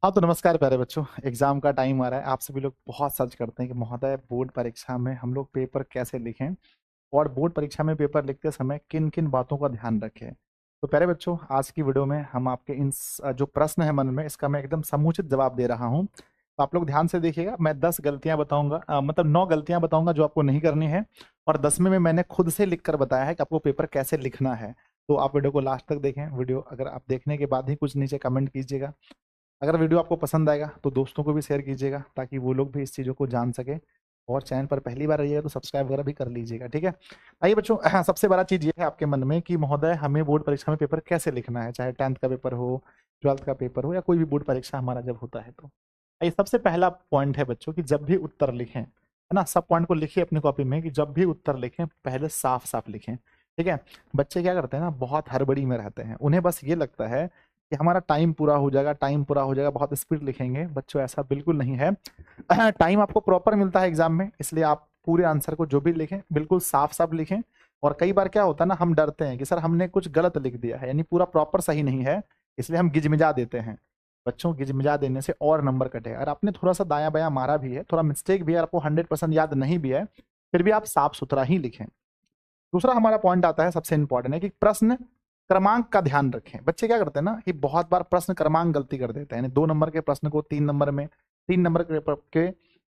हाँ तो नमस्कार प्यारे बच्चों। एग्जाम का टाइम आ रहा है। आप सभी लोग बहुत सर्च करते हैं कि महोदय बोर्ड परीक्षा में हम लोग पेपर कैसे लिखें और बोर्ड परीक्षा में पेपर लिखते समय किन किन बातों का ध्यान रखें। तो प्यारे बच्चों, आज की वीडियो में हम आपके जो प्रश्न है मन में, इसका मैं एकदम समुचित जवाब दे रहा हूँ। तो आप लोग ध्यान से देखिएगा। मैं 10 गलतियां बताऊंगा, मतलब 9 गलतियां बताऊंगा जो आपको नहीं करनी है, और 10वें में मैंने खुद से लिख कर बताया है कि आपको पेपर कैसे लिखना है। तो आप वीडियो को लास्ट तक देखें। वीडियो अगर आप देखने के बाद ही कुछ नीचे कमेंट कीजिएगा। अगर वीडियो आपको पसंद आएगा तो दोस्तों को भी शेयर कीजिएगा ताकि वो लोग भी इस चीज़ों को जान सके। और चैनल पर पहली बार रहिएगा तो सब्सक्राइब वगैरह भी कर लीजिएगा, ठीक है। आइए बच्चों, सबसे बड़ा चीज़ ये है आपके मन में कि महोदय हमें बोर्ड परीक्षा में पेपर कैसे लिखना है, चाहे 10th का पेपर हो, 12th का पेपर हो, या कोई भी बोर्ड परीक्षा हमारा जब होता है तो। आइए, सबसे पहला पॉइंट है बच्चों कि जब भी उत्तर लिखें, है ना, सब पॉइंट को लिखिए अपनी कॉपी में कि जब भी उत्तर लिखें पहले साफ साफ लिखें, ठीक है। बच्चे क्या करते हैं ना, बहुत हड़बड़ी में रहते हैं। उन्हें बस ये लगता है कि हमारा टाइम पूरा हो जाएगा, टाइम पूरा हो जाएगा, बहुत स्पीड लिखेंगे। बच्चों ऐसा बिल्कुल नहीं है। टाइम आपको प्रॉपर मिलता है एग्जाम में, इसलिए आप पूरे आंसर को जो भी लिखें बिल्कुल साफ साफ लिखें। और कई बार क्या होता है ना, हम डरते हैं कि सर हमने कुछ गलत लिख दिया है, यानी पूरा प्रॉपर सही नहीं है, इसलिए हम गिजमिजा देते हैं। बच्चों, गिजमिजा देने से और नंबर कटे। अगर आपने थोड़ा सा दायां बायां मारा भी है, थोड़ा मिस्टेक भी है, आपको 100% याद नहीं भी है, फिर भी आप साफ सुथरा ही लिखें। दूसरा हमारा पॉइंट आता है, सबसे इंपॉर्टेंट है कि प्रश्न क्रमांक का ध्यान रखें। बच्चे क्या करते हैं ना कि बहुत बार प्रश्न क्रमांक गलती कर देते हैं, यानी 2 नंबर के प्रश्न को 3 नंबर में, 3 नंबर के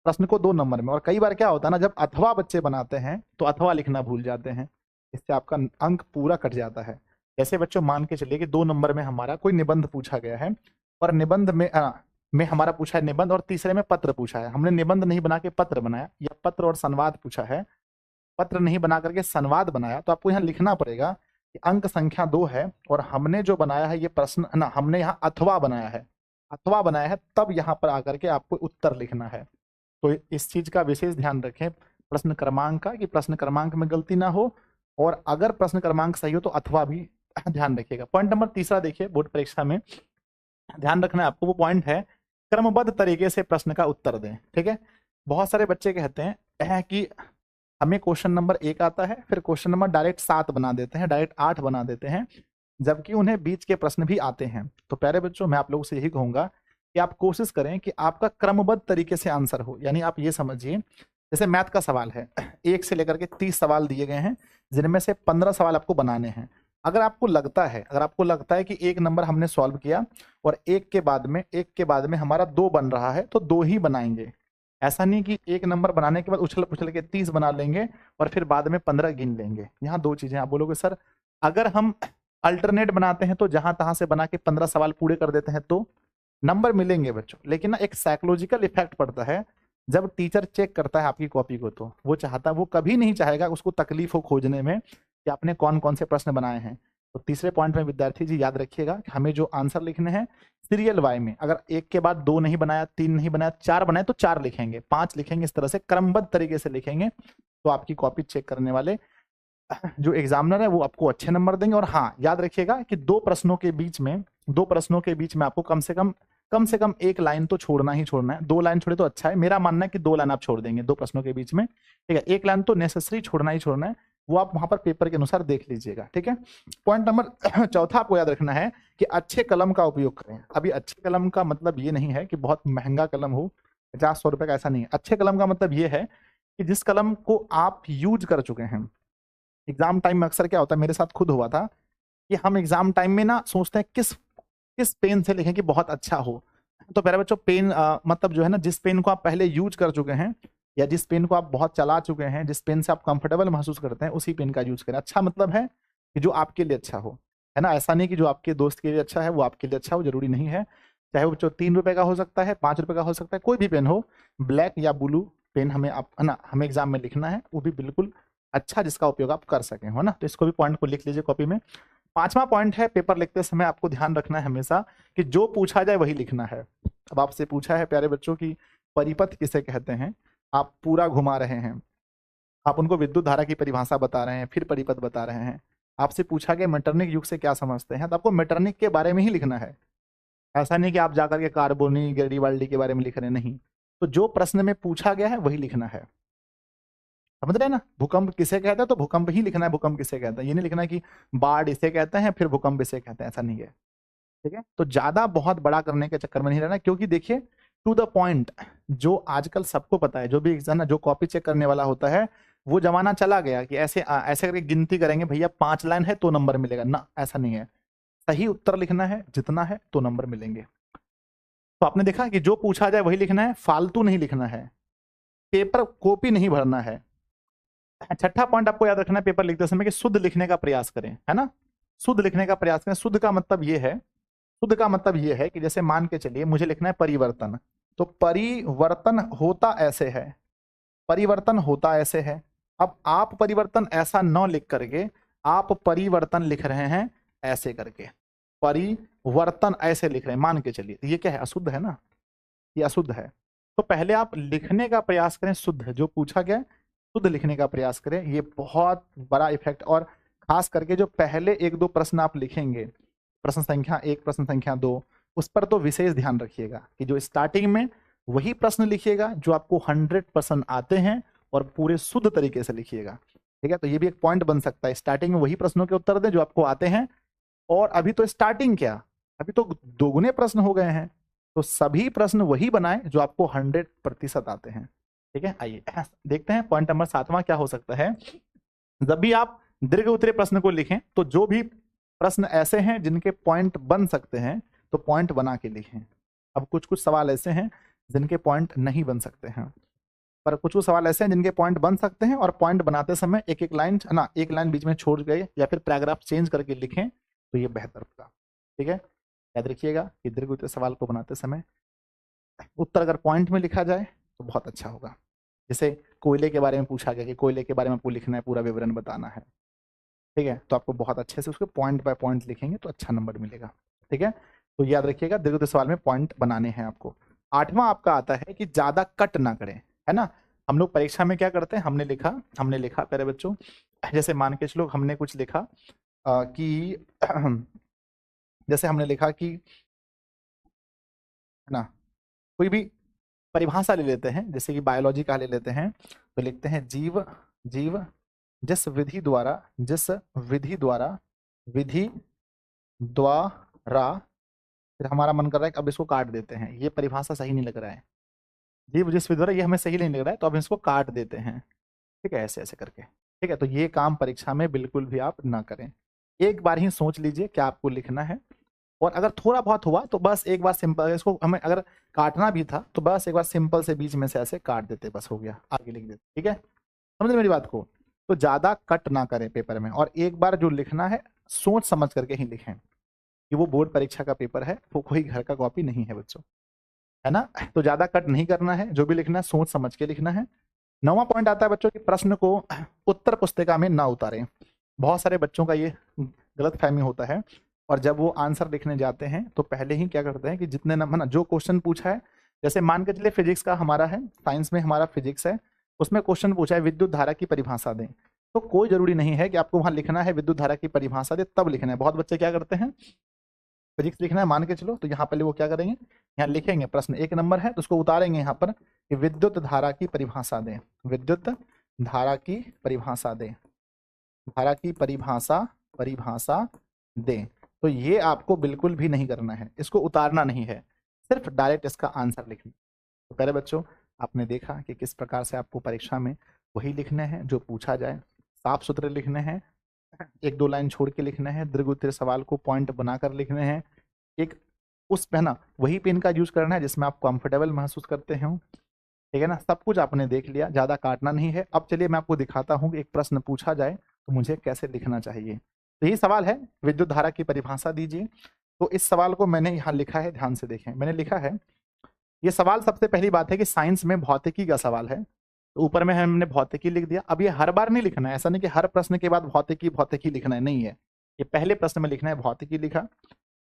प्रश्न को 2 नंबर में। और कई बार क्या होता है ना, जब अथवा बच्चे बनाते हैं तो अथवा लिखना भूल जाते हैं, इससे आपका अंक पूरा कट जाता है। ऐसे बच्चों, मान के चलिए कि 2 नंबर में हमारा कोई निबंध पूछा गया है, और निबंध में हमारा पूछा है निबंध, और तीसरे में पत्र पूछा है। हमने निबंध नहीं बना के पत्र बनाया, या पत्र और संवाद पूछा है, पत्र नहीं बना करके संवाद बनाया, तो आपको यहाँ लिखना पड़ेगा कि अंक संख्या 2 है और हमने जो बनाया है ये प्रश्न ना, हमने यहाँ अथवा बनाया है, अथवा बनाया है, तब यहाँ पर आकर के आपको उत्तर लिखना है। तो इस चीज का विशेष ध्यान रखें प्रश्न क्रमांक का, कि प्रश्न क्रमांक में गलती ना हो, और अगर प्रश्न क्रमांक सही हो तो अथवा भी ध्यान रखिएगा। पॉइंट नंबर तीसरा देखिए, बोर्ड परीक्षा में ध्यान रखना है आपको, वो पॉइंट है क्रमबद्ध तरीके से प्रश्न का उत्तर दें, ठीक है। बहुत सारे बच्चे कहते हैं कि हमें क्वेश्चन नंबर 1 आता है, फिर क्वेश्चन नंबर डायरेक्ट 7 बना देते हैं, डायरेक्ट 8 बना देते हैं, जबकि उन्हें बीच के प्रश्न भी आते हैं। तो प्यारे बच्चों, मैं आप लोगों से यही कहूंगा कि आप कोशिश करें कि आपका क्रमबद्ध तरीके से आंसर हो। यानी आप ये समझिए, जैसे मैथ का सवाल है, 1 से लेकर के 30 सवाल दिए गए हैं, जिनमें से 15 सवाल आपको बनाने हैं। अगर आपको लगता है कि 1 नंबर हमने सॉल्व किया और एक के बाद में हमारा 2 बन रहा है, तो 2 ही बनाएंगे। ऐसा नहीं कि 1 नंबर बनाने के बाद उछल पुछल के 30 बना लेंगे और फिर बाद में 15 गिन लेंगे। यहाँ 2 चीजें। आप बोलोगे सर अगर हम अल्टरनेट बनाते हैं तो जहां तहां से बना के 15 सवाल पूरे कर देते हैं तो नंबर मिलेंगे बच्चों, लेकिन ना एक साइकोलॉजिकल इफेक्ट पड़ता है। जब टीचर चेक करता है आपकी कॉपी को, तो वो कभी नहीं चाहेगा उसको तकलीफ हो खोजने में कि आपने कौन कौन से प्रश्न बनाए हैं। तो तीसरे पॉइंट में विद्यार्थी जी याद रखिएगा कि हमें जो आंसर लिखने हैं सीरियल वाई में, अगर 1 के बाद 2 नहीं बनाया, 3 नहीं बनाया, 4 बनाए तो 4 लिखेंगे, 5 लिखेंगे, इस तरह से क्रमबद्ध तरीके से लिखेंगे। तो आपकी कॉपी चेक करने वाले जो एग्जामिनर है वो आपको अच्छे नंबर देंगे। और हाँ, याद रखिएगा कि दो प्रश्नों के बीच में आपको कम से कम 1 लाइन तो छोड़ना ही छोड़ना है। 2 लाइन छोड़े तो अच्छा है, मेरा मानना है कि 2 लाइन आप छोड़ देंगे 2 प्रश्नों के बीच में, ठीक है। 1 लाइन तो नेसेसरी छोड़ना ही छोड़ना है, वो आप वहां पर पेपर के अनुसार देख लीजिएगा, ठीक है। पॉइंट नंबर चौथा आपको याद रखना है कि अच्छे कलम का उपयोग करें। अभी अच्छे कलम का मतलब ये नहीं है कि बहुत महंगा कलम हो, 50-100 रुपए का, ऐसा नहीं है। अच्छे कलम का मतलब ये है कि जिस कलम को आप यूज कर चुके हैं। एग्जाम टाइम में अक्सर क्या होता है, मेरे साथ खुद हुआ था कि हम एग्जाम टाइम में ना सोचते हैं किस किस पेन से लिखें कि बहुत अच्छा हो। तो मेरे बच्चों, पेन मतलब जो है ना, जिस पेन को आप पहले यूज कर चुके हैं, या जिस पेन को आप बहुत चला चुके हैं, जिस पेन से आप कंफर्टेबल महसूस करते हैं, उसी पेन का यूज करें। अच्छा मतलब है कि जो आपके लिए अच्छा हो, है ना। ऐसा नहीं कि जो आपके दोस्त के लिए अच्छा है वो आपके लिए अच्छा हो, जरूरी नहीं है। चाहे वो जो 3 रुपए का हो सकता है, 5 रुपए का हो सकता है, कोई भी पेन हो, ब्लैक या ब्लू पेन हमें आप, है ना, हमें एग्जाम में लिखना है, वो भी बिल्कुल अच्छा जिसका उपयोग आप कर सकें, है ना। तो इसको भी पॉइंट को लिख लीजिए कॉपी में। पांचवा पॉइंट है, पेपर लिखते समय आपको ध्यान रखना है हमेशा कि जो पूछा जाए वही लिखना है। अब आपसे पूछा है प्यारे बच्चों की परिपथ किसे कहते हैं, आप पूरा घुमा रहे हैं, आप उनको विद्युत धारा की परिभाषा बता रहे हैं, फिर परिपथ बता रहे हैं। आपसे पूछा गया मेटरनिक युग से क्या समझते हैं, तो आपको मेटरनिक के बारे में ही लिखना है। ऐसा नहीं कि आप जाकर के कार्बोनी गेरिबाल्डी के बारे में लिख रहे हैं, नहीं। तो जो प्रश्न में पूछा गया है वही लिखना है, समझ रहे हैं ना। भूकंप किसे कहते हैं तो भूकंप ही लिखना है, भूकंप किसे कहते हैं, ये नहीं लिखना है कि बाढ़ इसे कहते हैं फिर भूकंप इसे कहते हैं, ऐसा नहीं है। ठीक है, तो ज्यादा बहुत बड़ा करने के चक्कर में नहीं रहना, क्योंकि देखिए टू द पॉइंट, जो आजकल सबको पता है, जो भी एग्जाम जो कॉपी चेक करने वाला होता है, वो जमाना चला गया कि ऐसे ऐसे करके गिनती करेंगे, भैया 5 लाइन है तो नंबर मिलेगा ना, ऐसा नहीं है। सही उत्तर लिखना है, जितना है तो नंबर मिलेंगे। तो आपने देखा कि जो पूछा जाए वही लिखना है, फालतू नहीं लिखना है, पेपर कॉपी नहीं भरना है। छठा पॉइंट आपको याद रखना है पेपर लिखते समय कि शुद्ध लिखने का प्रयास करें, है ना, शुद्ध लिखने का प्रयास करें। शुद्ध का मतलब ये है, शुद्ध का मतलब ये है कि जैसे मान के चलिए मुझे लिखना है परिवर्तन, तो परिवर्तन होता ऐसे है, परिवर्तन होता ऐसे है। अब आप परिवर्तन ऐसा न लिख करके आप परिवर्तन लिख रहे हैं ऐसे करके, परिवर्तन ऐसे लिख रहे हैं, मान के चलिए, ये क्या है, अशुद्ध है ना, ये अशुद्ध है। तो पहले आप लिखने का प्रयास करें शुद्ध, जो पूछा गया है शुद्ध लिखने का प्रयास करें, ये बहुत बड़ा इफेक्ट। और खास करके जो पहले 1-2 प्रश्न आप लिखेंगे, प्रश्न संख्या 1 प्रश्न संख्या 2, उस पर तो विशेष ध्यान रखिएगा कि जो स्टार्टिंग में वही प्रश्न लिखिएगा जो आपको 100% आते हैं, और पूरे शुद्ध तरीके से लिखिएगा। ठीक है, तो ये भी एक पॉइंट बन सकता है, स्टार्टिंग में वही प्रश्नों के उत्तर दें जो आपको आते हैं। और अभी तो स्टार्टिंग क्या, अभी तो दोगुने प्रश्न हो गए हैं, तो सभी प्रश्न वही बनाएं जो आपको 100% आते हैं। ठीक है, आइए देखते हैं पॉइंट नंबर 7वां क्या हो सकता है। जब भी आप दीर्घ उत्तरीय प्रश्न को लिखें, तो जो भी प्रश्न ऐसे हैं जिनके पॉइंट बन सकते हैं, तो पॉइंट बना के लिखें। अब कुछ कुछ सवाल ऐसे हैं जिनके पॉइंट नहीं बन सकते हैं, पर कुछ कुछ सवाल ऐसे हैं जिनके पॉइंट बन सकते हैं, और पॉइंट बनाते समय एक एक लाइन ना, एक लाइन बीच में छोड़ गए या फिर पैराग्राफ चेंज करके लिखें तो ये बेहतर होगा। ठीक है, याद रखिएगा कि दीर्घ उत्तरीय सवाल को बनाते समय उत्तर अगर पॉइंट में लिखा जाए तो बहुत अच्छा होगा। जैसे कोयले के बारे में पूछा गया कि कोयले के बारे में आपको लिखना है, पूरा विवरण बताना है, ठीक है, तो आपको बहुत अच्छे से उसके पॉइंट बाय पॉइंट लिखेंगे तो अच्छा नंबर मिलेगा। ठीक है, तो याद रखिएगा दीर्घ उत्तरीय सवाल में पॉइंट बनाने हैं आपको। 8वां आपका आता है कि ज्यादा कट ना करें, है ना। हम लोग परीक्षा में क्या करते हैं, हमने लिखा प्यारे बच्चों, जैसे मान के चलो हमने कुछ लिखा कि जैसे हमने लिखा कि, है ना, कोई भी परिभाषा ले लेते हैं, जैसे कि बायोलॉजी का ले लेते हैं, तो लिखते हैं जीव, जीव जिस विधि द्वारा, जिस विधि द्वारा, विधि द्वारा, फिर हमारा मन कर रहा है कि अब इसको काट देते हैं, ये परिभाषा सही नहीं लग रहा है, जीव जिस विधि द्वारा, ये हमें सही नहीं लग रहा है, तो अब इसको काट देते हैं। ठीक है, ऐसे ऐसे करके। ठीक है, तो ये काम परीक्षा में बिल्कुल भी आप ना करें। एक बार ही सोच लीजिए क्या आपको लिखना है, और अगर थोड़ा बहुत हुआ तो बस एक बार सिंपल, इसको हमें अगर काटना भी था तो बस एक बार सिंपल से बीच में से ऐसे काट देते, बस हो गया, आगे लिख देते। ठीक है, समझ मेरी बात को। तो ज्यादा कट ना करें पेपर में, और एक बार जो लिखना है सोच समझ करके ही लिखें, कि वो बोर्ड परीक्षा का पेपर है, वो कोई घर का कॉपी नहीं है बच्चों, है ना। तो ज्यादा कट नहीं करना है, जो भी लिखना है सोच समझ के लिखना है। 9वां पॉइंट आता है बच्चों कि प्रश्न को उत्तर पुस्तिका में ना उतारें। बहुत सारे बच्चों का ये गलत फहमी होता है, और जब वो आंसर लिखने जाते हैं तो पहले ही क्या करते हैं कि जितने नंबर ना, जो क्वेश्चन पूछा है, जैसे मान के चलिए फिजिक्स का हमारा है, साइंस में हमारा फिजिक्स है, उसमें क्वेश्चन पूछा है विद्युत धारा की परिभाषा दें, तो कोई जरूरी नहीं है कि आपको वहां लिखना है विद्युत धारा की परिभाषा दे तब लिखना है। बहुत बच्चे क्या करते हैं, फिजिक्स लिखना है मान के चलो, तो यहाँ पहले वो क्या करेंगे, यहाँ लिखेंगे प्रश्न 1 नंबर है तो उसको उतारेंगे यहाँ पर कि विद्युत धारा की परिभाषा दें, विद्युत धारा की परिभाषा दें, धारा की परिभाषा, परिभाषा दें। तो ये आपको बिल्कुल भी नहीं करना है, इसको उतारना नहीं है, सिर्फ डायरेक्ट इसका आंसर लिखना। तो पहले बच्चों आपने देखा कि किस प्रकार से आपको परीक्षा में वही लिखने हैं जो पूछा जाए, साफ सुथरे लिखने हैं, 1-2 लाइन छोड़ के लिखने हैं, दीर्घ उत्तरीय सवाल को पॉइंट बनाकर लिखने हैं, एक उस पे ना वही पेन का यूज करना है जिसमें आप कंफर्टेबल महसूस करते हो। ठीक है ना, सब कुछ आपने देख लिया, ज्यादा काटना नहीं है। अब चलिए मैं आपको दिखाता हूँ कि एक प्रश्न पूछा जाए तो मुझे कैसे लिखना चाहिए। तो यही सवाल है, विद्युत धारा की परिभाषा दीजिए। तो इस सवाल को मैंने यहाँ लिखा है, ध्यान से देखें, मैंने लिखा है ये सवाल, सबसे पहली बात है कि साइंस में भौतिकी का सवाल है, तो ऊपर में हमने भौतिकी लिख दिया। अब ये हर बार नहीं लिखना है, ऐसा नहीं कि हर प्रश्न के बाद भौतिकी भौतिकी लिखना है, नहीं है, ये पहले प्रश्न में लिखना है भौतिकी लिखा।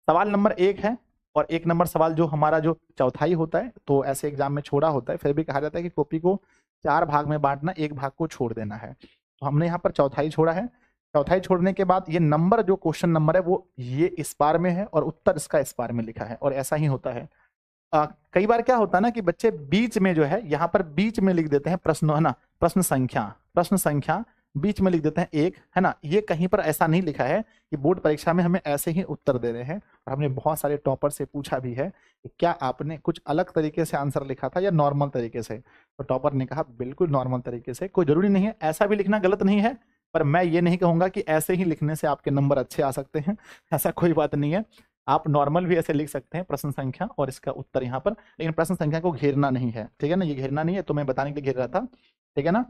सवाल नंबर 1 है, और 1 नंबर सवाल जो हमारा जो चौथाई होता है, तो ऐसे एग्जाम में छोड़ा होता है, फिर भी कहा जाता है कि कॉपी को 4 भाग में बांटना, 1 भाग को छोड़ देना है, तो हमने यहाँ पर चौथाई छोड़ा है। चौथाई छोड़ने के बाद ये नंबर, जो क्वेश्चन नंबर है वो ये इस बार में है, और उत्तर इसका इस बार में लिखा है, और ऐसा ही होता है। कई बार क्या होता है ना कि बच्चे बीच में जो है यहाँ पर बीच में लिख देते हैं प्रश्न, है ना, प्रश्न संख्या, प्रश्न संख्या बीच में लिख देते हैं एक, है ना। ये कहीं पर ऐसा नहीं लिखा है कि बोर्ड परीक्षा में हमें ऐसे ही उत्तर दे रहे हैं। और हमने बहुत सारे टॉपर से पूछा भी है कि क्या आपने कुछ अलग तरीके से आंसर लिखा था या नॉर्मल तरीके से, तो टॉपर ने कहा बिल्कुल नॉर्मल तरीके से। कोई जरूरी नहीं है, ऐसा भी लिखना गलत नहीं है, पर मैं ये नहीं कहूंगा कि ऐसे ही लिखने से आपके नंबर अच्छे आ सकते हैं, ऐसा कोई बात नहीं है। आप नॉर्मल भी ऐसे लिख सकते हैं प्रश्न संख्या और इसका उत्तर यहाँ पर, लेकिन प्रश्न संख्या को घेरना नहीं है, ठीक है ना। ये घेरना नहीं है, तो मैं बताने के लिए घेर रहा था, ठीक है ना।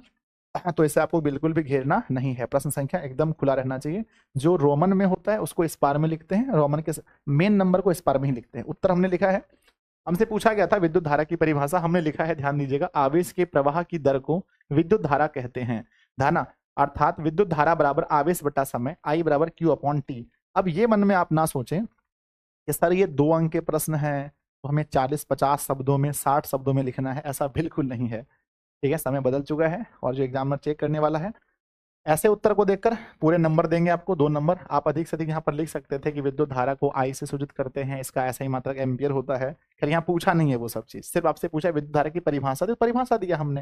तो इससे आपको बिल्कुल भी घेरना नहीं है, प्रश्न संख्या एकदम खुला रहना चाहिए। जो रोमन में होता है उसको स्पार में लिखते हैं, रोमन के मेन नंबर को स्पार में ही लिखते हैं। उत्तर हमने लिखा है, हमसे पूछा गया था विद्युत धारा की परिभाषा, हमने लिखा है, ध्यान दीजिएगा, आवेश के प्रवाह की दर को विद्युत धारा कहते हैं, धाना, अर्थात विद्युत धारा बराबर आवेश बटा समय, आई बराबर क्यू अपॉन टी। अब ये मन में आप ना सोचें कि सर ये 2 अंक के प्रश्न है तो हमें 40-50 शब्दों में, 60 शब्दों में लिखना है, ऐसा बिल्कुल नहीं है, ठीक है। समय बदल चुका है और जो एग्जामिनर चेक करने वाला है ऐसे उत्तर को देखकर पूरे नंबर देंगे आपको, 2 नंबर। आप अधिक से अधिक यहाँ पर लिख सकते थे कि विद्युत धारा को आई से सूचित करते हैं, इसका ऐसा ही मात्रक एम्पियर होता है। खैर यहाँ पूछा नहीं है वो सब चीज, सिर्फ आपसे पूछा विद्युत धारा की परिभाषा, तो परिभाषा दिया हमने,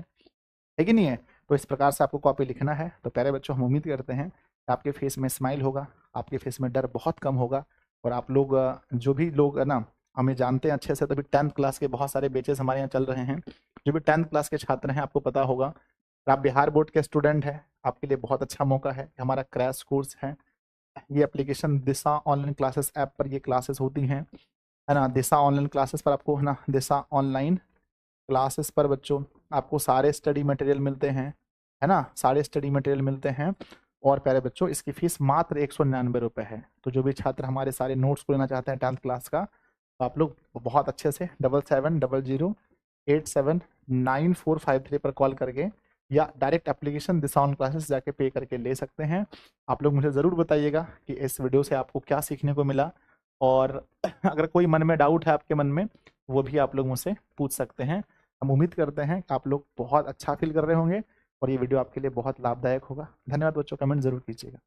है कि नहीं है। तो इस प्रकार से आपको कॉपी लिखना है। तो प्यारे बच्चों, हम उम्मीद करते हैं कि आपके फेस में स्माइल होगा, आपके फेस में डर बहुत कम होगा। और आप लोग जो भी लोग है ना हमें जानते हैं अच्छे से, तभी 10th क्लास के बहुत सारे बैचेस हमारे यहाँ चल रहे हैं। जो भी 10th क्लास के छात्र हैं आपको पता होगा, और आप बिहार बोर्ड के स्टूडेंट हैं, आपके लिए बहुत अच्छा मौका है। हमारा क्रैश कोर्स है, ये एप्लीकेशन दिशा ऑनलाइन क्लासेस ऐप पर ये क्लासेस होती हैं, है ना। दिशा ऑनलाइन क्लासेस पर आपको, है ना, दिशा ऑनलाइन क्लासेस पर बच्चों आपको सारे स्टडी मटेरियल मिलते हैं, है ना, सारे स्टडी मटेरियल मिलते हैं। और प्यारे बच्चों, इसकी फीस मात्र 199 रुपये है। तो जो भी छात्र हमारे सारे नोट्स को लेना चाहते हैं 10th क्लास का, तो आप लोग बहुत अच्छे से 7700879453 पर कॉल करके या direct application Disha on classes जाके पे करके ले सकते हैं। आप लोग मुझे ज़रूर बताइएगा कि इस वीडियो से आपको क्या सीखने को मिला, और अगर कोई मन में डाउट है आपके मन में, वो भी आप लोग मुझसे पूछ सकते हैं। हम उम्मीद करते हैं कि आप लोग बहुत अच्छा फील कर रहे होंगे और ये वीडियो आपके लिए बहुत लाभदायक होगा। धन्यवाद बच्चों, कमेंट जरूर कीजिएगा।